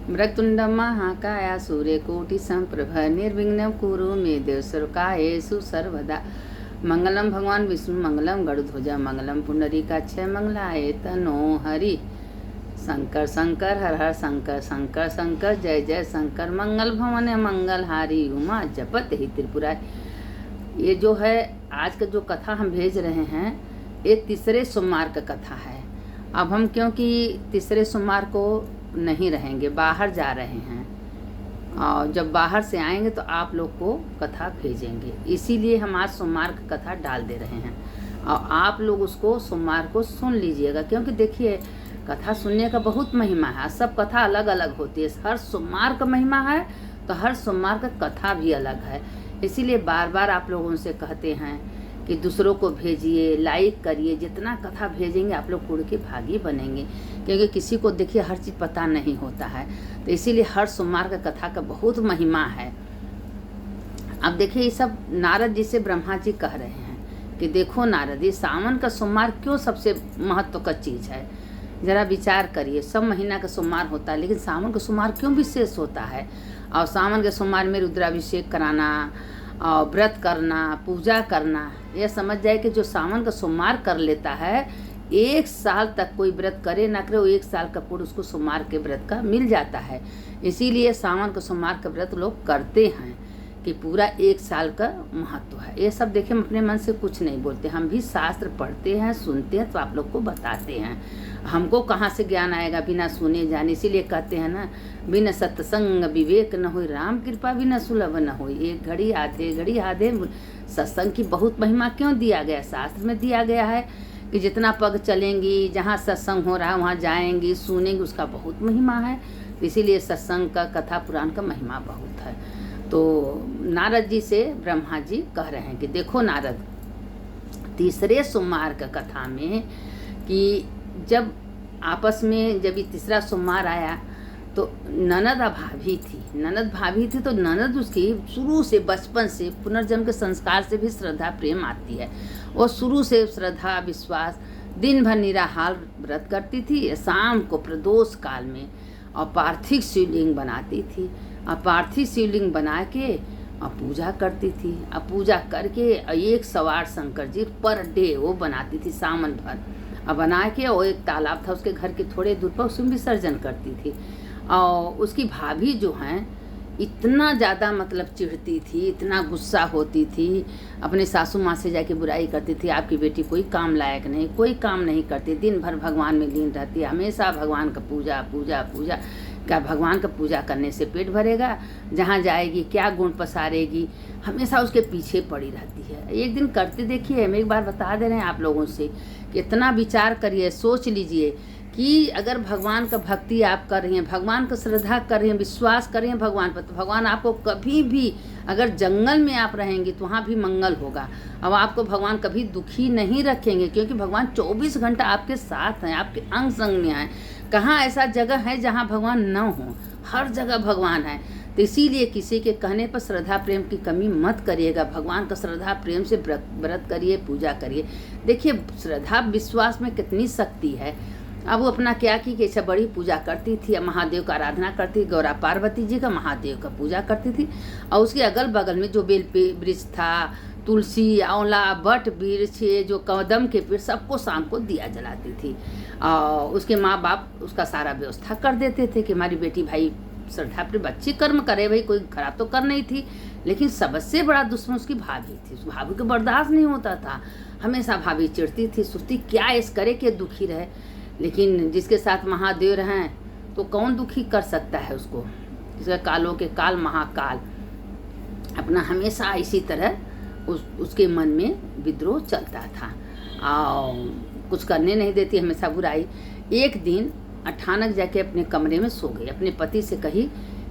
मृत्युंडम महाकाया सूर्यकोटि संप्रभ निर्विघ्नं कुरु मे देव सर्वकार्येषु सर्वदा। मंगलम भगवान विष्णु मंगलम गरुड़ध्वज मंगलम पुंडरीकाक्ष मंगलाय तनो हरि। शंकर शंकर हर हर शंकर शंकर शंकर जय जय शंकर। मंगल भवन मंगल हारी उमा जपत ही त्रिपुरारी। ये जो है आज का जो कथा हम भेज रहे हैं, ये तीसरे सोमवार का कथा है। अब हम क्योंकि तीसरे सोमवार को नहीं रहेंगे, बाहर जा रहे हैं, और जब बाहर से आएंगे तो आप लोग को कथा भेजेंगे, इसीलिए हम आज सोमवार का कथा डाल दे रहे हैं। और आप लोग उसको सोमवार को सुन लीजिएगा, क्योंकि देखिए कथा सुनने का बहुत महिमा है। सब कथा अलग अलग होती है, हर सोमवार का महिमा है तो हर सोमवार का कथा भी अलग है। इसीलिए बार बार आप लोग उनसे कहते हैं कि दूसरों को भेजिए, लाइक करिए। जितना कथा भेजेंगे आप लोग कुड़ के भागी बनेंगे, क्योंकि किसी को देखिए हर चीज़ पता नहीं होता है। तो इसीलिए हर सोमवार का कथा का बहुत महिमा है। अब देखिए ये सब नारद जी से ब्रह्मा जी कह रहे हैं कि देखो नारद, ये सावन का सोमवार क्यों सबसे महत्व का चीज़ है, ज़रा विचार करिए। सब महीना का सोमवार होता है, लेकिन सावन का सोमवार क्यों विशेष होता है। और सावन के सोमवार में रुद्राभिषेक कराना और व्रत करना, पूजा करना, यह समझ जाए कि जो सावन का सोमवार कर लेता है, एक साल तक कोई व्रत करे ना करे, वो एक साल का पूर्ण उसको सोमवार के व्रत का मिल जाता है। इसीलिए सावन का सोमवार का व्रत लोग करते हैं कि पूरा एक साल का महत्व है। ये सब देखिए हम अपने मन से कुछ नहीं बोलते, हम भी शास्त्र पढ़ते हैं, सुनते हैं, तो आप लोग को बताते हैं। हमको कहाँ से ज्ञान आएगा बिना सुने जाने। इसीलिए कहते हैं ना, बिना सत्संग विवेक न होई, राम कृपा बिना सुलभ न होई। एक घड़ी आधे सत्संग की बहुत महिमा क्यों दिया गया, शास्त्र में दिया गया है कि जितना पग चलेंगी, जहाँ सत्संग हो रहा है वहाँ जाएंगी, सुनेंगी, उसका बहुत महिमा है। इसीलिए सत्संग का, कथा पुराण का महिमा बहुत है। तो नारद जी से ब्रह्मा जी कह रहे हैं कि देखो नारद, तीसरे सोमवार का कथा में कि जब आपस में जब ये तीसरा सोमवार आया तो ननद भाभी थी। तो ननद उसकी शुरू से, बचपन से, पुनर्जन्म के संस्कार से भी श्रद्धा प्रेम आती है। वो शुरू से श्रद्धा विश्वास, दिन भर निराहार व्रत करती थी। शाम को प्रदोष काल में और पार्थिव शिवलिंग बनाती थी, और पार्थिव शिवलिंग बना के और पूजा करती थी। अब पूजा करके 108 शंकर जी पर डे वो बनाती थी सावन भर, और बना के वो एक तालाब था उसके घर के थोड़े दूर पर, उसमें विसर्जन करती थी। और उसकी भाभी जो हैं इतना ज़्यादा मतलब चिढ़ती थी, इतना गुस्सा होती थी, अपने सासू माँ से जाके बुराई करती थी, आपकी बेटी कोई काम लायक नहीं, कोई काम नहीं करती, दिन भर भगवान में लीन रहती है, हमेशा भगवान का पूजा पूजा पूजा। क्या भगवान का पूजा करने से पेट भरेगा, जहाँ जाएगी क्या गुण पसारेगी, हमेशा उसके पीछे पड़ी रहती है। एक दिन करते देखिए, हम एक बार बता दे रहे हैं आप लोगों से कि इतना विचार करिए, सोच लीजिए कि अगर भगवान का भक्ति आप कर रही हैं, भगवान का श्रद्धा कर रही हैं, विश्वास कर रही हैं भगवान पर, तो भगवान आपको कभी भी, अगर जंगल में आप रहेंगी तो वहाँ भी मंगल होगा। अब आपको भगवान कभी दुखी नहीं रखेंगे, क्योंकि भगवान 24 घंटा आपके साथ हैं, आपके अंग संग में आए। कहाँ ऐसा जगह है जहाँ भगवान न हो, हर जगह भगवान है। तो इसीलिए किसी के कहने पर श्रद्धा प्रेम की कमी मत करिएगा। भगवान का श्रद्धा प्रेम से व्रत करिए, पूजा करिए। देखिए श्रद्धा विश्वास में कितनी शक्ति है। अब वो अपना क्या की कि ऐसा बड़ी पूजा करती थी, महादेव का आराधना करती, गौरा पार्वती जी का, महादेव का पूजा करती थी। और उसके अगल बगल में जो बेल वृक्ष था, तुलसी, आंवला, बट वृक्ष, जो कदम के पेड़, सबको शाम को दिया जलाती थी। और उसके माँ बाप उसका सारा व्यवस्था कर देते थे कि हमारी बेटी भाई श्रद्धा पर बच्ची कर्म करे, भाई कोई खराब तो कर नहीं थी। लेकिन सबसे बड़ा दुश्मन उसकी भाभी थी। उस भाभी को बर्दाश्त नहीं होता था, हमेशा भाभी चिढ़ती थी, सोचती क्या इस करे कि दुखी रहे। लेकिन जिसके साथ महादेव हैं तो कौन दुखी कर सकता है उसको। इसका कालों के काल महाकाल अपना हमेशा इसी तरह उसके मन में विद्रोह चलता था, और कुछ करने नहीं देती, हमेशा बुराई। एक दिन अचानक जाके अपने कमरे में सो गई, अपने पति से कही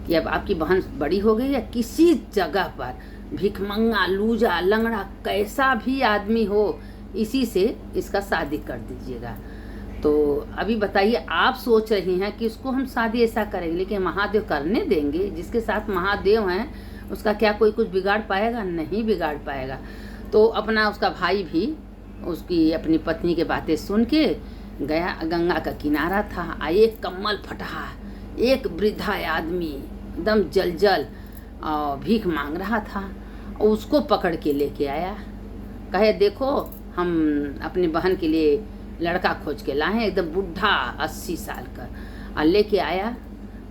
कि अब आपकी बहन बड़ी हो गई है, किसी जगह पर भिखमंगा, लूजा, लंगड़ा, कैसा भी आदमी हो, इसी से इसका शादी कर दीजिएगा। तो अभी बताइए, आप सोच रही हैं कि उसको हम शादी ऐसा करेंगे, लेकिन महादेव करने देंगे? जिसके साथ महादेव हैं उसका क्या कोई कुछ बिगाड़ पाएगा? नहीं बिगाड़ पाएगा। तो अपना उसका भाई भी उसकी अपनी पत्नी के बातें सुन के गया, गंगा का किनारा था, एक कमल फटा, एक वृद्धा आदमी एकदम जल और भीख मांग रहा था, और उसको पकड़ के लेके आया। कहे देखो हम अपनी बहन के लिए लड़का खोज के लाए हैं, एकदम बूढ़ा 80 साल का, और लेके आया,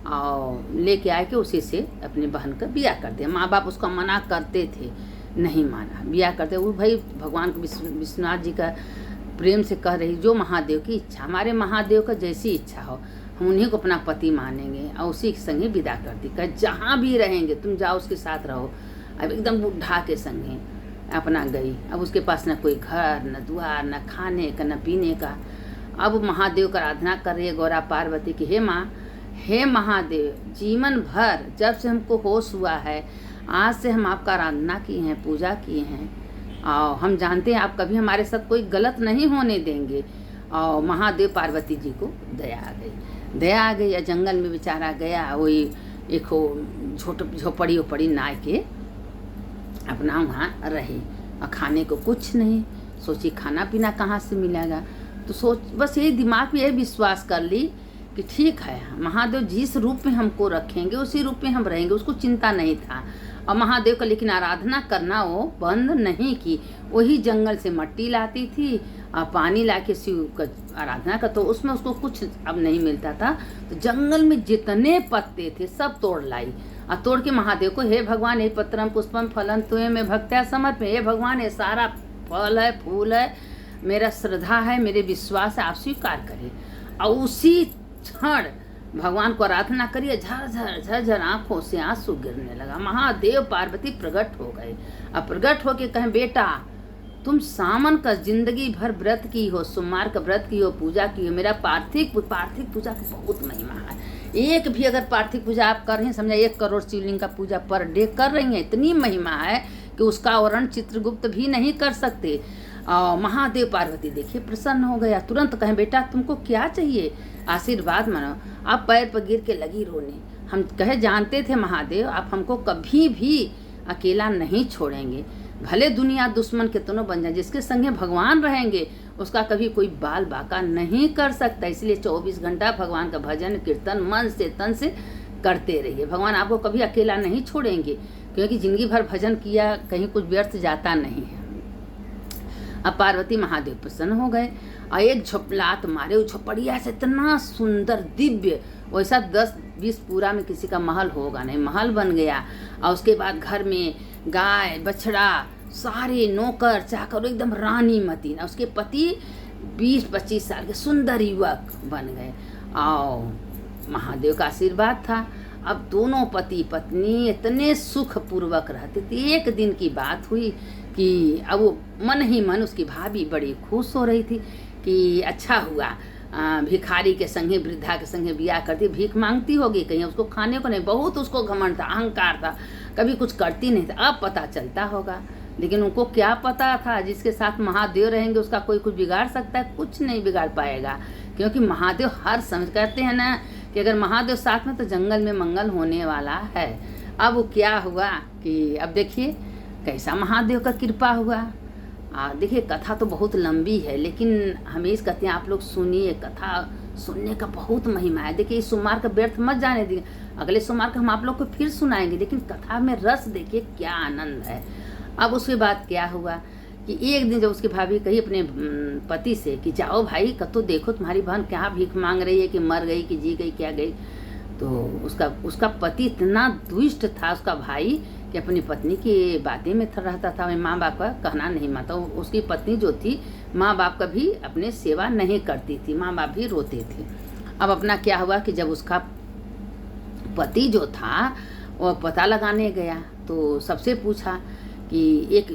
और लेके आए के उसी से अपनी बहन का ब्याह कर दिया। माँ बाप उसका मना करते थे, नहीं माना, ब्याह करते। वो भाई भगवान को विश्वनाथ जी का प्रेम से कह रही, जो महादेव की इच्छा, हमारे महादेव का जैसी इच्छा हो हम उन्हीं को अपना पति मानेंगे, और उसी के संगे विदा कर दी। कह जहाँ भी रहेंगे तुम जाओ, उसके साथ रहो। अब एकदम बुढ़ा के संगे अपना गई। अब उसके पास न कोई घर, न द्वार, न खाने का, न पीने का। अब महादेव का आराधना कर रही है गौरा पार्वती की, हे माँ, हे महादेव, जीवन भर जब से हमको होश हुआ है, आज से हम आपका आराधना किए हैं, पूजा किए हैं, और हम जानते हैं आप कभी हमारे साथ कोई गलत नहीं होने देंगे। और महादेव पार्वती जी को दया आ गई। या जंगल में बेचारा गया, वही एक झोपड़ी ओपड़ी नाय के अपना वहाँ रही, और खाने को कुछ नहीं। सोची खाना पीना कहाँ से मिलेगा, तो सोच बस यही दिमाग में यही विश्वास कर ली कि ठीक है, महादेव जिस रूप में हमको रखेंगे उसी रूप में हम रहेंगे। उसको चिंता नहीं था। और महादेव का लेकिन आराधना करना वो बंद नहीं की। वही जंगल से मिट्टी लाती थी और पानी ला के शिव का आराधना का, तो उसमें उसको कुछ अब नहीं मिलता था। तो जंगल में जितने पत्ते थे सब तोड़ लाई, और तोड़ के महादेव को, हे भगवान, हे पत्रम पुष्पम फलम तुए में भक्त्या समर्पये, हे भगवान, ये सारा फल है, फूल है, मेरा श्रद्धा है, मेरे विश्वास है, आप स्वीकार करिए। और उसी क्षण भगवान को आराधना करिए, झरझर झरझर आंखों से आंसू गिरने लगा। महादेव पार्वती प्रकट हो गए। अब प्रकट होके कहें, बेटा तुम सावन का जिंदगी भर व्रत की हो, सोमवार का व्रत की हो, पूजा की हो, मेरा पार्थिव पूजा की बहुत महिमा है। एक भी अगर पार्थिव पूजा आप कर रहे हैं, समझा 1 करोड़ शिवलिंग का पूजा पर डे कर रही हैं, इतनी महिमा है कि उसका वर्णन चित्रगुप्त भी नहीं कर सकते। महादेव पार्वती देखिए प्रसन्न हो गया। तुरंत कहें, बेटा तुमको क्या चाहिए, आशीर्वाद मानो। आप पैर पर गिर के लगी रोने। हम कहे, जानते थे महादेव आप हमको कभी भी अकेला नहीं छोड़ेंगे, भले दुनिया दुश्मन कितनों बन जाए, जिसके संगे भगवान रहेंगे उसका कभी कोई बाल बाका नहीं कर सकता। इसलिए 24 घंटा भगवान का भजन कीर्तन मन से तन से करते रहिए। भगवान आपको कभी अकेला नहीं छोड़ेंगे, क्योंकि जिंदगी भर भजन किया कहीं कुछ व्यर्थ जाता नहीं है। अब पार्वती महादेव प्रसन्न हो गए और एक झपलात मारे। उस झोपड़िया से इतना सुंदर दिव्य, वैसा 10-20 पूरा में किसी का महल होगा नहीं, महल बन गया। और उसके बाद घर में गाय बछड़ा सारे नौकर चाकर एकदम रानी मती। उसके पति 20-25 साल के सुंदर युवक बन गए और महादेव का आशीर्वाद था। अब दोनों पति पत्नी इतने सुख पूर्वक रहते थे। एक दिन की बात हुई कि अब वो मन ही मन उसकी भाभी बड़ी खुश हो रही थी कि अच्छा हुआ, भिखारी के संगे वृद्धा के संगे ब्याह करती, भीख मांगती होगी कहीं, उसको खाने को नहीं, बहुत उसको घमंड था, अहंकार था, कभी कुछ करती नहीं था। अब पता चलता होगा, लेकिन उनको क्या पता था जिसके साथ महादेव रहेंगे उसका कोई कुछ बिगाड़ सकता है? कुछ नहीं बिगाड़ पाएगा, क्योंकि महादेव हर समझ कहते हैं ना कि अगर महादेव साथ में तो जंगल में मंगल होने वाला है। अब वो क्या हुआ कि अब देखिए कैसा महादेव का कृपा हुआ। देखिए कथा तो बहुत लंबी है, लेकिन हमेशा कहते हैं आप लोग सुनिए, कथा सुनने का बहुत महिमा है। देखिए इस सोमवार का व्यर्थ मत जाने दीजिए, अगले सोमवार का हम आप लोग को फिर सुनाएंगे, लेकिन कथा में रस देखिए क्या आनंद है। अब उसके बाद क्या हुआ कि एक दिन जब उसकी भाभी कही अपने पति से कि जाओ भाई कतो देखो तुम्हारी बहन क्या भीख मांग रही है, कि मर गई कि जी गई क्या गई। तो उसका पति इतना दुष्ट था उसका भाई कि अपनी पत्नी की बातें में रहता था, माँ बाप का कहना नहीं मानता। उसकी पत्नी जो थी माँ बाप का भी अपने सेवा नहीं करती थी, माँ बाप भी रोते थे। अब अपना क्या हुआ कि जब उसका पति जो था वो पता लगाने गया तो सबसे पूछा कि एक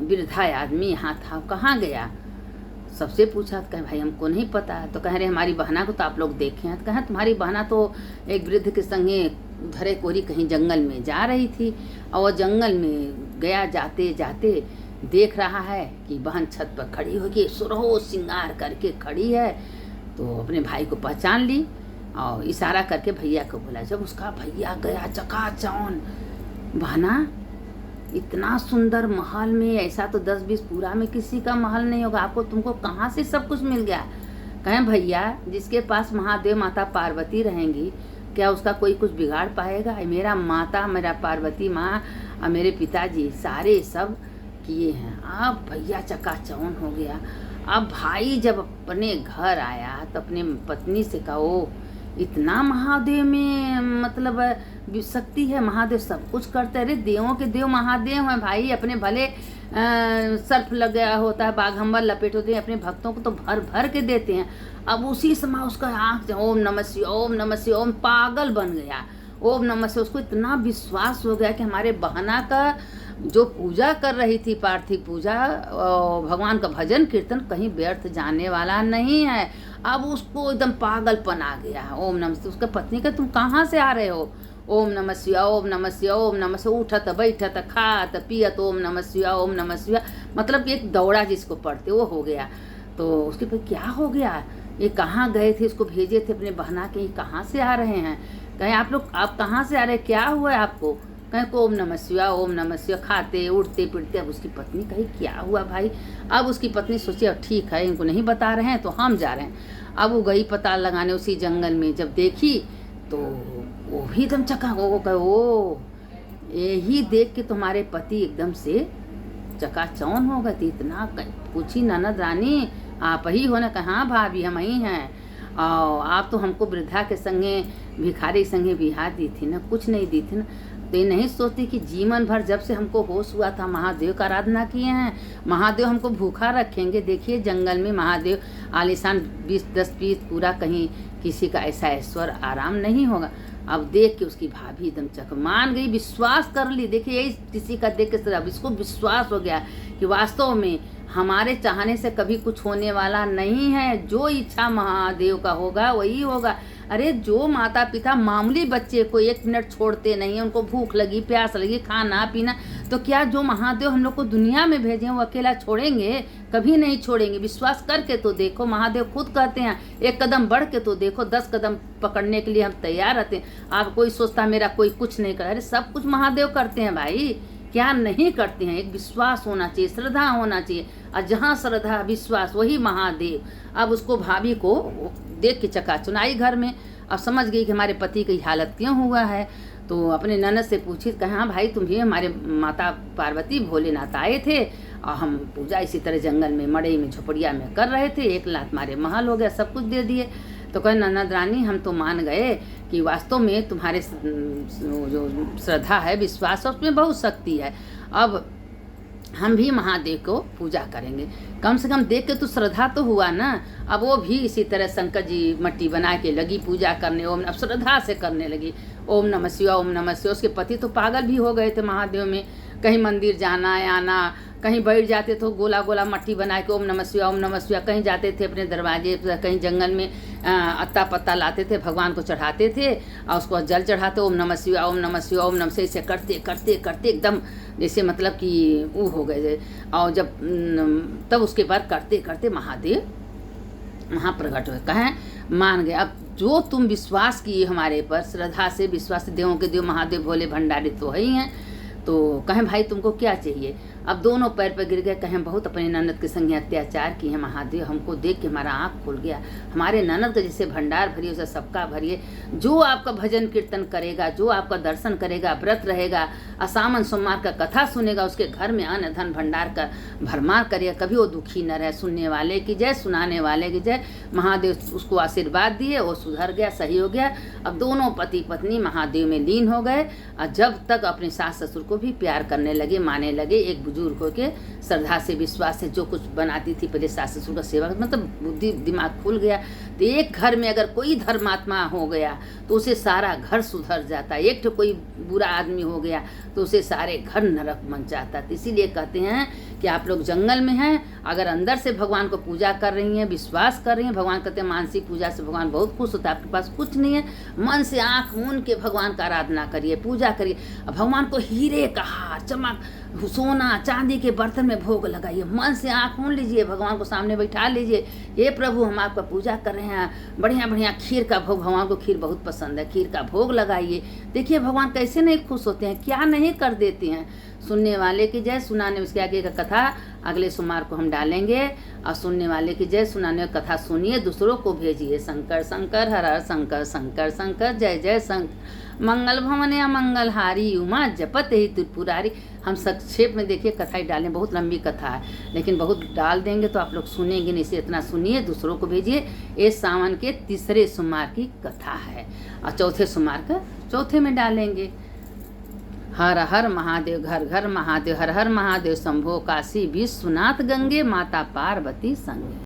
वृद्धा आदमी यहाँ था, कहाँ गया? सबसे पूछा तो कहे भाई हमको नहीं पता। तो कह रहे हमारी बहना को तो आप लोग देखे हैं। तो कहें तुम्हारी बहना तो एक वृद्ध के संगे धरे कोरी कहीं जंगल में जा रही थी, और वो जंगल में गया, जाते जाते देख रहा है कि बहन छत पर खड़ी होकर सुरहो श्रृंगार करके खड़ी है। तो अपने भाई को पहचान ली और इशारा करके भैया को बोला। जब उसका भैया गया चकाचौंध, बहना इतना सुंदर महल में, ऐसा तो 10-20 पूरा में किसी का महल नहीं होगा, आपको तुमको कहाँ से सब कुछ मिल गया? कहें भैया जिसके पास महादेव माता पार्वती रहेंगी क्या उसका कोई कुछ बिगाड़ पाएगा? मेरा माता, मेरा पार्वती माँ और मेरे पिताजी सारे सब किए हैं। अब भैया चकाचौंध हो गया। अब भाई जब अपने घर आया तो अपने पत्नी से कहा, ओ इतना महादेव में मतलब शक्ति है, महादेव सब कुछ करते हैं। अरे देवों के देव महादेव हैं भाई, अपने भले सर्फ लग गया होता है, बाघंबर लपेट होते हैं, अपने भक्तों को तो भर भर के देते हैं। अब उसी समय उसका आँख से ओम नमः शिवाय, ओम नमः शिवाय, ओम पागल बन गया। ओम नमः शिवाय, उसको इतना विश्वास हो गया कि हमारे बहना का जो पूजा कर रही थी, पार्थिव पूजा, भगवान का भजन कीर्तन कहीं व्यर्थ जाने वाला नहीं है। अब उसको एकदम पागलपन आ गया। ओम नमः शिवाय। उसका पत्नी का, तुम कहाँ से आ रहे हो? ओम नमः शिवाय, ओम नमः शिवाय, ओम नमः शिवाय। उठत बैठत खात पियत ओम नमः शिवाय, ओम नमः शिवाय, मतलब एक दौड़ा जिसको पढ़ते वो हो गया। तो उसके फिर क्या हो गया, ये कहाँ गए थे, इसको भेजे थे अपने बहना के, कहाँ से आ रहे हैं? कहीं आप लोग, आप कहाँ से आ रहे हैं, क्या हुआ है आपको? कहीं को ओम नमः शिवाय, ओम नमः शिवाय, खाते उठते पिटते। अब उसकी पत्नी कही क्या हुआ भाई? अब उसकी पत्नी सोची अब ठीक है, इनको नहीं बता रहे हैं तो हम जा रहे हैं। अब वो गई पता लगाने उसी जंगल में। जब देखी तो वो भी एकदम चका, वो कहे ओ यही देख के तुम्हारे पति एकदम से चकाचौंध हो गए थे। इतना पूछी ननद रानी आप ही हो ना? कहाँ भाभी हम ही हैं। और आप तो हमको वृद्धा के संगे, भिखारी संगे बिहार दी थी ना, कुछ नहीं दी थी ना। तो ये नहीं सोचती कि जीवन भर जब से हमको होश हुआ था महादेव का आराधना किए हैं, महादेव हमको भूखा रखेंगे। देखिए जंगल में महादेव आलिशान 10 पीस पूरा, कहीं किसी का ऐसा ऐश्वर्य आराम नहीं होगा। अब देख के उसकी भाभी एकदम चक मान गई, विश्वास कर ली। देखिए यही किसी का देख के अब इसको विश्वास हो गया कि वास्तव में हमारे चाहने से कभी कुछ होने वाला नहीं है। जो इच्छा महादेव का होगा वही होगा। अरे जो माता पिता मामूली बच्चे को 1 मिनट छोड़ते नहीं है, उनको भूख लगी, प्यास लगी, खाना पीना, तो क्या जो महादेव हम लोग को दुनिया में भेजे हैं वो अकेला छोड़ेंगे? कभी नहीं छोड़ेंगे। विश्वास करके तो देखो, महादेव खुद कहते हैं 1 कदम बढ़ के तो देखो, 10 कदम पकड़ने के लिए हम तैयार रहते हैं। आप कोई सोचता मेरा कोई कुछ नहीं कर, अरे सब कुछ महादेव करते हैं भाई, क्या नहीं करते हैं? एक विश्वास होना चाहिए, श्रद्धा होना चाहिए, और जहाँ श्रद्धा विश्वास वही महादेव। अब उसको भाभी को देख के चकाचौंध आई घर में। अब समझ गई कि हमारे पति की हालत क्यों हुआ है। तो अपने ननद से पूछी, कहा हाँ भाई तुम भी हमारे माता पार्वती भोलेनाथ आए थे और हम पूजा इसी तरह जंगल में मड़ई में झोपड़िया में कर रहे थे, 1 लात मारे महल हो गया, सब कुछ दे दिए। तो कहे ननद रानी हम तो मान गए कि वास्तव में तुम्हारे जो श्रद्धा है, विश्वास है, उसमें बहुत शक्ति है। अब हम भी महादेव को पूजा करेंगे। कम से कम देख के तो श्रद्धा तो हुआ ना। अब वो भी इसी तरह शंकर जी मट्टी बना के लगी पूजा करने, ओम अब श्रद्धा से करने लगी। ओम नमः शिवाय, ओम नमः शिवाय। उसके पति तो पागल भी हो गए थे महादेव में, कहीं मंदिर जाना आना, कहीं बैठ जाते तो गोला गोला मट्टी बना के ओम नमः शिवाय, ओम नमः शिवाय। कहीं जाते थे अपने दरवाजे, कहीं जंगल में अत्ता पत्ता लाते थे, भगवान को चढ़ाते थे और उसको जल चढ़ाते, ओम नमः शिवाय, ओम नमः शिवाय, ओम नमः शिवाय। ऐसे करते करते करते एकदम जैसे मतलब कि वो हो गए। और जब तब उसके बाद करते करते महादेव महाप्रगट हुए, कहें मान गए। अब जो तुम विश्वास किए हमारे पर, श्रद्धा से विश्वास से, देवों के देव महादेव भोले भंडारी तो है ही हैं, तो कहें भाई तुमको क्या चाहिए? अब दोनों पैर पर गिर गए, कहें बहुत अपने ननद के संगे अत्याचार किए हैं महादेव, हमको देख के हमारा आँख खुल गया। हमारे ननद का जैसे भंडार भरिए उसे सबका भरिए। जो आपका भजन कीर्तन करेगा, जो आपका दर्शन करेगा, व्रत रहेगा, असामन सोमवार का कथा सुनेगा, उसके घर में अन्न धन भंडार का भरमार करेगा, कभी वो दुखी न रहे। सुनने वाले की जय, सुनाने वाले की जय। महादेव उसको आशीर्वाद दिए, वो सुधर गया, सही हो गया। अब दोनों पति पत्नी महादेव में लीन हो गए और जब तक अपने सास ससुर को भी प्यार करने लगे, माने लगे। एक बुजुर्ग होके श्रद्धा से विश्वास से जो कुछ बनाती थी पहले सास ससुर का सेवा, मतलब बुद्धि दिमाग खुल गया। तो एक घर में अगर कोई धर्मात्मा हो गया तो उसे सारा घर सुधर जाता है। एक तो कोई बुरा आदमी हो गया तो उसे सारे घर नरक बन जाता है। तो इसीलिए कहते हैं कि आप लोग जंगल में हैं, अगर अंदर से भगवान को पूजा कर रही हैं, विश्वास कर रही हैं, भगवान कहते हैं मानसिक पूजा से भगवान बहुत खुश होता है। आपके पास कुछ नहीं है, मन से आँख मूंद के भगवान का आराधना करिए, पूजा करिए। भगवान को हीरे का हार, चमक, सोना चांदी के बर्तन में भोग लगाइए, मन से आँख मूंद लीजिए, भगवान को सामने बैठा लीजिए, हे प्रभु हम आपका पूजा कर रहे हैं, हैं, बढ़िया बढ़िया खीर का भोग, भगवान को खीर बहुत पसंद है, खीर का भोग लगाइए। देखिए भगवान कैसे नहीं खुश होते हैं, क्या नहीं कर देते हैं। सुनने वाले की जय, सुनाने उसके आगे का कथा अगले सोमवार को हम डालेंगे। और सुनने वाले की जय, सुनाने कथा सुनिए, दूसरों को भेजिए। शंकर शंकर हर हर शंकर, शंकर शंकर जय जय शंकर। मंगल भवन या मंगलहारी, उमा जपत ही त्रिपुरारी। हम संक्षेप में देखिए कथा ही डालें, बहुत लंबी कथा है, लेकिन बहुत डाल देंगे तो आप लोग सुनेंगे नहीं, इसे इतना सुनिए, दूसरों को भेजिए। ये सावन के तीसरे सोमवार की कथा है और चौथे सोमवार का चौथे में डालेंगे। हर हर महादेव, घर घर महादेव, हर हर महादेव, शंभो काशी विश्वनाथ, गंगे माता पार्वती संगे।